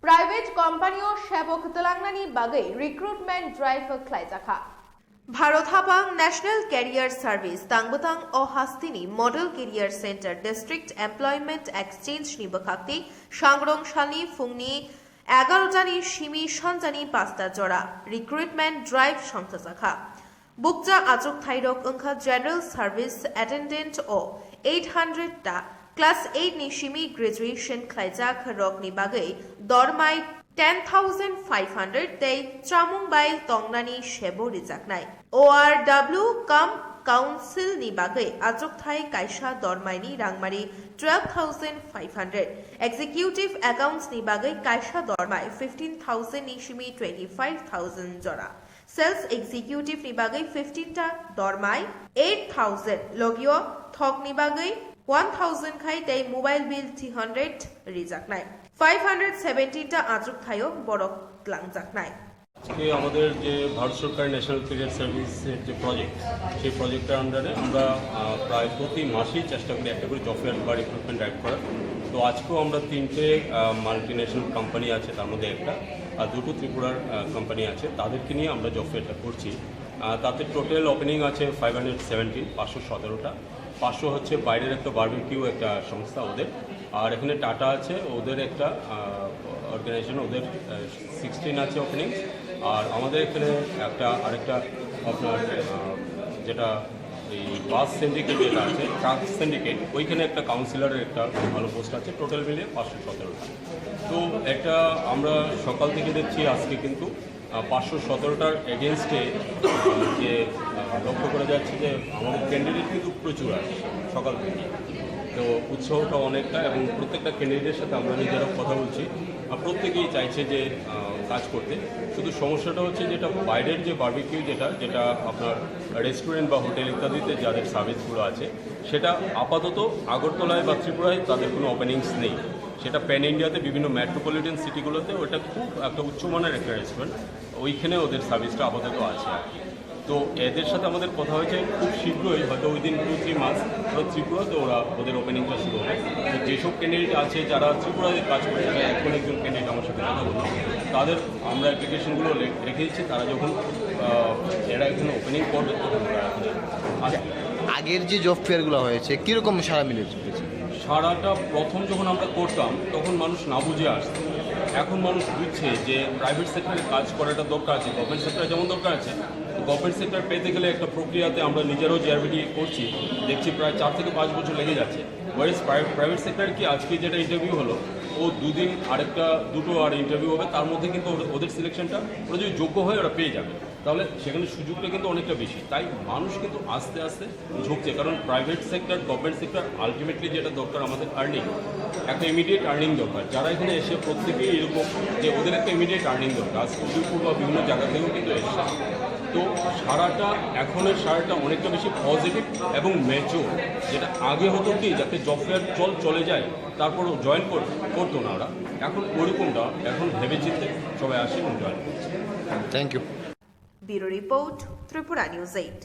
Private company और सेवक तेलंगानी बागे रिक्रुटमेंट ड्राइव ख्लाइजाखा भारत हाबां नेशनल कैरियर सर्विस तांगबतां और हास्तिनी model career centre district employment exchange नि बखाक्ति सांग्रं शालनि फुंनि 11 जानि सिमि सानजानि 5टा जरा रिक्रुटमेंट ड्राइव सongchajakha बुकजा आजक थाइरक अंखा जनरल सर्विस अटेंडेंट और 800 टा क्लास 8 नि सिमि ग्रेजुएशन ख्लाइजाक रकनि बागै दरमाय 10,500 तै चामुंबाइल तंगनानि सेबो रिजाकनाय ORW कम काउंसिल नि बागै आजक थाइ कायसा दरमायनि रांमारि 12,500 एक्जिक्यूटिव अकाउंट्स नि बागै कायसा दरमाय 15,000 नि सिमि 25,000 जरा सेल्स एक्जिक्यूटिव नि बागै 15 टा दरमाय 8,000 लगियो थक नि बागै 1,000 खाई तै मोबाइल बिल 300 रिजाकनाय 517 टा आजक थायो बड़क लांजाकनाय আজকে আমাদের যে ভারত সরকার ন্যাশনাল ক্যারিয়ার সার্ভিসের যে প্রজেক্ট সেই প্রজেক্টের আন্ডারে আমরা প্রায় প্রতি মাসেই চেষ্টা করি একটা করে জব ফেয়ার বা রিক্রুটমেন্ট ড্রাইভ করার। তো আজকেও আমরা 3টে মাল্টিন্যাশনাল কোম্পানি আছে, তার মধ্যে একটা আর 2টো ত্রিপুরার কোম্পানি আছে, তাদেরকে নিয়ে আমরা জব ফেয়ারটা করছি। তাতে টোটাল ওপেনিং আছে 517, 517টা। 500 হচ্ছে বাইরের একটা বারবিকিউ একটা সংস্থা ওদের, আর এখানে টাটা আছে ওদের একটা অর্গানাইজেশন, ওদের 16 আছে ওপেনিং। আর আমাদের এখানে আরেকটা আপনার যেটা এই বাস সিন্ডিকেট যেটা আছে, ট্রাক সিন্ডিকেট, ওইখানে একটা কাউন্সিলরের একটা ভালো পোস্ট আছে। টোটাল মিলিয়ে 517টা। তো একটা আমরা সকাল থেকে দেখছি আজকে কিন্তু 517টার এগেনস্টে যে লক্ষ্য করা যাচ্ছে যে আমাদের ক্যান্ডিডেট কিন্তু প্রচুর আছে সকাল থেকে। তো উৎসাহটা অনেকটা, এবং প্রত্যেকটা ক্যান্ডিডেটের সাথে আমরা নিজেরাও কথা বলছি, প্রত্যেকেই চাইছে যে কাজ করতে। শুধু সমস্যাটা হচ্ছে যেটা বাইরের যে বারবিকিউ যেটা আপনার রেস্টুরেন্ট বা হোটেল ইত্যাদিতে যাদের সার্ভিসগুলো আছে, সেটা আপাতত আগরতলায় বা ত্রিপুরায় তাদের কোনো ওপেনিংস নেই। সেটা প্যান ইন্ডিয়াতে বিভিন্ন মেট্রোপলিটন সিটিগুলোতে ওটা খুব একটা উচ্চমানের একটা রেস্টুরেন্ট, ওইখানে ওদের সার্ভিসটা আপাতত আছে আর কি। তো এদের সাথে আমাদের কথা হয়েছে খুব শীঘ্রই, হয়তো উইদিন 2-3 মাস ত্রিপুরাতে ওদের ওপেনিংটা শুরু হবে। তো যেসব ক্যান্ডিডেট আছে যারা ত্রিপুরাতে কাজ করে, এখন একজন ক্যান্ডিডেট আমার সাথে কথা বললো, তাদের আমরা অ্যাপ্লিকেশনগুলো রেখে দিচ্ছি। তারা যখন এরা এখানে ওপেনিং করবে তখন আগের যে জব ফেয়ারগুলো হয়েছে কীরকম সারা মিলে চলেছে? সারাটা প্রথম যখন আমরা করতাম তখন মানুষ না বুঝে আসত, এখন মানুষ বুঝছে যে প্রাইভেট সেক্টরে কাজ করাটা দরকার আছে, গভর্নমেন্ট সেক্টরে যেমন দরকার আছে। গভর্নমেন্ট সেক্টর পেতে গেলে একটা প্রক্রিয়াতে আমরা নিজেরাও জিআরবিটি করছি, দেখছি প্রায় 4 থেকে 5 বছর লেগে যাচ্ছে। ওয়াইজ প্রাইভেট সেক্টরে কি আজকে যেটা ইন্টারভিউ হলো, ও 2 দিন দুটো আর ইন্টারভিউ হবে, তার মধ্যে কিন্তু ওদের সিলেকশনটা ওরা যদি যোগ্য হয় ওরা পেয়ে যাবে, তাহলে সেখানে সুযোগটা কিন্তু অনেকটা বেশি। তাই মানুষ কিন্তু আস্তে আস্তে ঝুঁকছে, কারণ private sector government sector ultimately যেটা দরকার আমাদের আর্নিং, একটা ইমিডিয়েট আর্নিং দরকার। যারা এখানে এসে প্রত্যেকেই এরকম যে ওদের একটা ইমিডিয়েট আর্নিং দরকার, আজ উদয়পুর বা বিভিন্ন জায়গা থেকেও কিন্তু এসছে। তো এখনের সারাটা অনেকটা বেশি পজিটিভ এবং ম্যাচিওর। যেটা আগে হতো কি, যাতে জব ফেয়ার চলে যায় তারপর জয়েন করতো না ওরা, এখন ওরকমটা এখন ভেবে চিন্তে সবাই আসে এবং জয়েন করছে। Thank you. Bureau report, Tripura news 8।